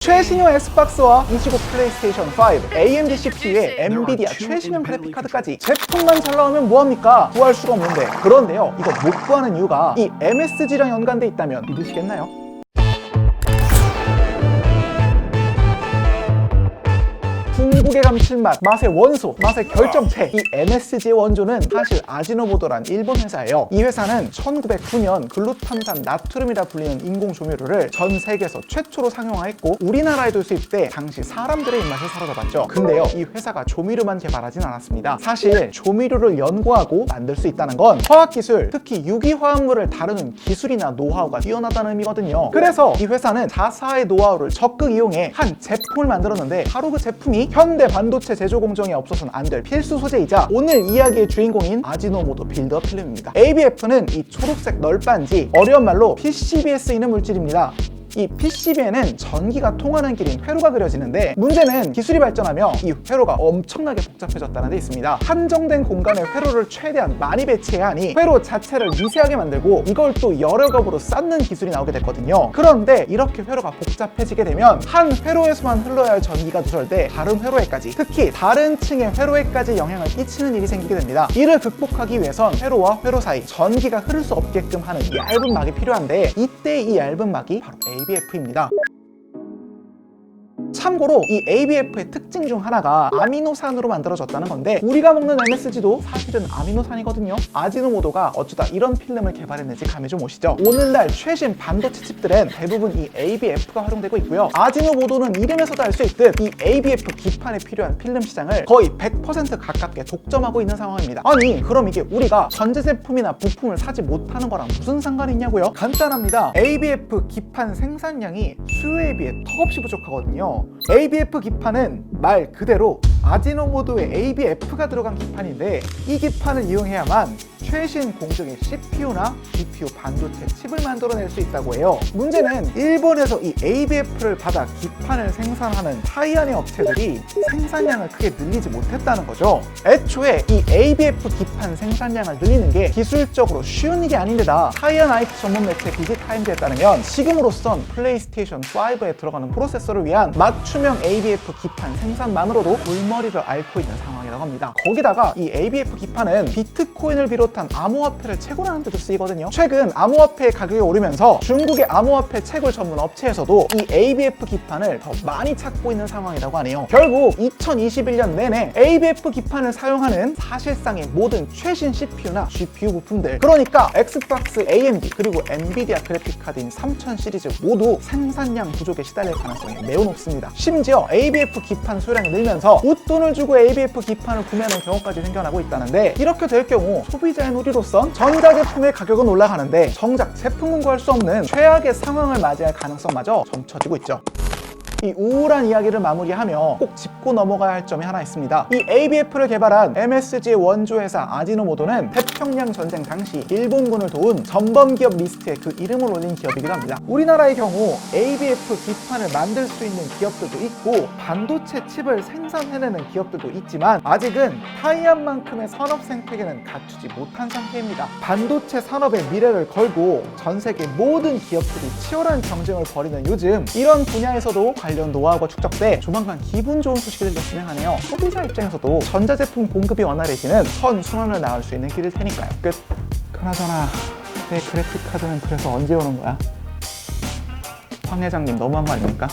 최신형 엑스박스와 29 플레이스테이션 5, AMD CPU에 엔비디아 최신형 그래픽카드까지 제품만 잘 나오면 뭐합니까? 구할 수가 없는데, 그런데요, 이거 못 구하는 이유가 이 MSG랑 연관돼 있다면 믿으시겠나요? 궁극의 감칠맛, 맛의 원소, 맛의 결정체. 이 MSG의 원조는 사실 아지노모토란 일본 회사예요. 이 회사는 1909년 글루탐산 나트륨이라 불리는 인공 조미료를 전 세계에서 최초로 상용화했고, 우리나라에도 수입돼 당시 사람들의 입맛을 사로잡았죠. 근데요, 이 회사가 조미료만 개발하진 않았습니다. 사실 조미료를 연구하고 만들 수 있다는 건 화학기술, 특히 유기화합물을 다루는 기술이나 노하우가 뛰어나다는 의미거든요. 그래서 이 회사는 자사의 노하우를 적극 이용해 한 제품을 만들었는데, 바로 그 제품이 현대 반도체 제조 공정에 없어서는 안 될 필수 소재이자 오늘 이야기의 주인공인 아지노모토 빌드업 필름입니다. ABF는 이 초록색 널빤지, 어려운 말로 PCB에 쓰이는 물질입니다. 이 PCB에는 전기가 통하는 길인 회로가 그려지는데, 문제는 기술이 발전하며 이 회로가 엄청나게 복잡해졌다는 데 있습니다. 한정된 공간에 회로를 최대한 많이 배치해야 하니 회로 자체를 미세하게 만들고 이걸 또 여러 겹으로 쌓는 기술이 나오게 됐거든요. 그런데 이렇게 회로가 복잡해지게 되면 한 회로에서만 흘러야 할 전기가 누설돼 다른 회로에까지, 특히 다른 층의 회로에까지 영향을 끼치는 일이 생기게 됩니다. 이를 극복하기 위해선 회로와 회로 사이 전기가 흐를 수 없게끔 하는 얇은 막이 필요한데, 이때 이 얇은 막이 바로 ABF입니다. 참고로 이 ABF의 특징 중 하나가 아미노산으로 만들어졌다는 건데, 우리가 먹는 MSG도 사실은 아미노산이거든요. 아지노모토가 어쩌다 이런 필름을 개발했는지 감이 좀 오시죠? 오늘날 최신 반도체 칩들은 대부분 이 ABF가 활용되고 있고요. 아지노모토는 이름에서도 알 수 있듯 이 ABF 기판에 필요한 필름 시장을 거의 100% 가깝게 독점하고 있는 상황입니다. 아니, 그럼 이게 우리가 전자 제품이나 부품을 사지 못하는 거랑 무슨 상관이 있냐고요? 간단합니다. ABF 기판 생산량이 수요에 비해 턱없이 부족하거든요. ABF 기판은 말 그대로 아지노모토의 ABF가 들어간 기판인데, 이 기판을 이용해야만 최신 공정의 CPU나 GPU 반도체 칩을 만들어낼 수 있다고 해요. 문제는 일본에서 이 ABF를 받아 기판을 생산하는 타이완의 업체들이 생산량을 크게 늘리지 못했다는 거죠. 애초에 이 ABF 기판 생산량을 늘리는 게 기술적으로 쉬운 일이 아닌데다 타이완 IT 전문 매체 비지타임즈에 따르면 지금으로선 플레이스테이션 5에 들어가는 프로세서를 위한 맞춤형 ABF 기판 생산만으로도 골머리를 앓고 있는 상황이라고 합니다. 거기다가 이 ABF 기판은 비트코인을 비롯한 암호화폐를 채굴하는 데도 쓰이거든요. 최근 암호화폐의 가격이 오르면서 중국의 암호화폐 채굴 전문 업체에서도 이 ABF 기판을 더 많이 찾고 있는 상황이라고 하네요. 결국 2021년 내내 ABF 기판을 사용하는 사실상의 모든 최신 CPU나 GPU 부품들, 그러니까 엑스박스, AMD 그리고 엔비디아 그래픽카드인 3000 시리즈 모두 생산량 부족에 시달릴 가능성이 매우 높습니다. 심지어 ABF 기판 수량이 늘면서 웃돈을 주고 ABF 기판을 구매하는 경우까지 생겨나고 있다는데, 이렇게 될 경우 소비자의 우리로선 전자제품의 가격은 올라가는데 정작 제품은 구할 수 없는 최악의 상황을 맞이할 가능성마저 점쳐지고 있죠. 이 우울한 이야기를 마무리하며 꼭 짚고 넘어가야 할 점이 하나 있습니다. 이 ABF를 개발한 MSG의 원조회사 아지노모토는 태평양 전쟁 당시 일본군을 도운 전범기업 리스트에 그 이름을 올린 기업이기도 합니다. 우리나라의 경우 ABF 기판을 만들 수 있는 기업들도 있고 반도체 칩을 생산해내는 기업들도 있지만, 아직은 타이완만큼의 산업 생태계는 갖추지 못한 상태입니다. 반도체 산업의 미래를 걸고 전 세계 모든 기업들이 치열한 경쟁을 벌이는 요즘, 이런 분야에서도 관련 노하우가 축적돼 조만간 기분 좋은 소식이 들렸으면 하네요. 소비자 입장에서도 전자제품 공급이 원활해지는 선순환을 낳을 수 있는 길일 테니까요. 끝. 그나저나 내 그래픽카드는 그래서 언제 오는 거야? 황 회장님 너무한 거 아닙니까?